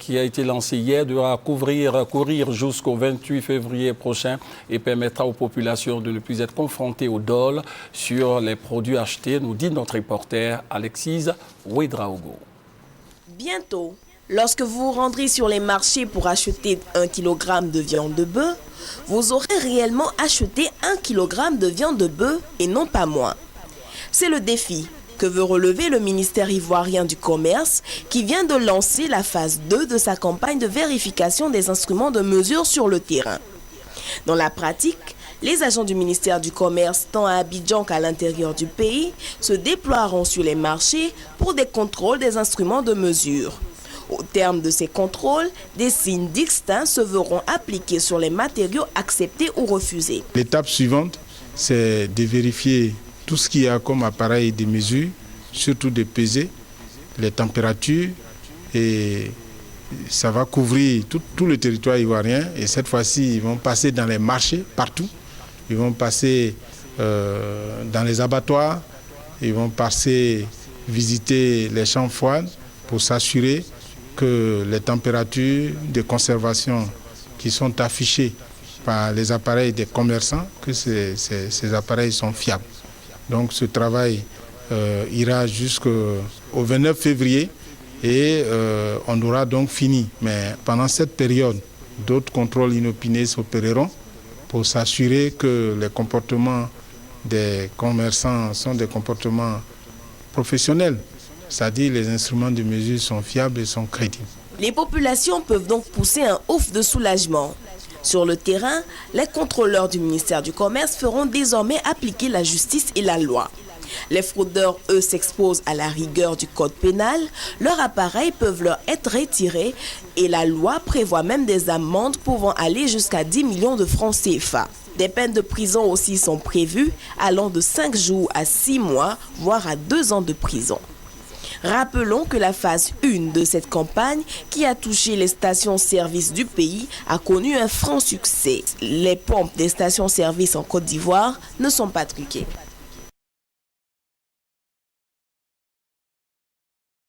qui a été lancé hier devra courir jusqu'au 28 février prochain et permettra aux populations de ne plus être confrontées au dol sur les produits achetés, nous dit notre reporter Alexis Ouedraogo. Bientôt, lorsque vous vous rendrez sur les marchés pour acheter 1 kg de viande de bœuf, vous aurez réellement acheté 1 kg de viande de bœuf et non pas moins. C'est le défi que veut relever le ministère ivoirien du Commerce qui vient de lancer la phase 2 de sa campagne de vérification des instruments de mesure sur le terrain. Dans la pratique, les agents du ministère du Commerce, tant à Abidjan qu'à l'intérieur du pays, se déploieront sur les marchés pour des contrôles des instruments de mesure. Au terme de ces contrôles, des signes distincts se verront appliqués sur les matériaux acceptés ou refusés. L'étape suivante, c'est de vérifier tout ce qu'il y a comme appareil de mesure, surtout de peser les températures, et ça va couvrir tout le territoire ivoirien. Et cette fois-ci, ils vont passer dans les marchés partout, ils vont passer dans les abattoirs, ils vont passer visiter les champs froids pour s'assurer que les températures de conservation qui sont affichées par les appareils des commerçants, que ces appareils sont fiables. Donc ce travail ira jusqu'au 29 février et on aura donc fini. Mais pendant cette période, d'autres contrôles inopinés s'opéreront pour s'assurer que les comportements des commerçants sont des comportements professionnels. C'est-à-dire les instruments de mesure sont fiables et sont crédibles. Les populations peuvent donc pousser un ouf de soulagement. Sur le terrain, les contrôleurs du ministère du Commerce feront désormais appliquer la justice et la loi. Les fraudeurs, eux, s'exposent à la rigueur du code pénal. Leurs appareils peuvent leur être retirés et la loi prévoit même des amendes pouvant aller jusqu'à 10 millions de francs CFA. Des peines de prison aussi sont prévues, allant de 5 jours à 6 mois, voire à 2 ans de prison. Rappelons que la phase 1 de cette campagne, qui a touché les stations-service du pays, a connu un franc succès. Les pompes des stations-service en Côte d'Ivoire ne sont pas truquées.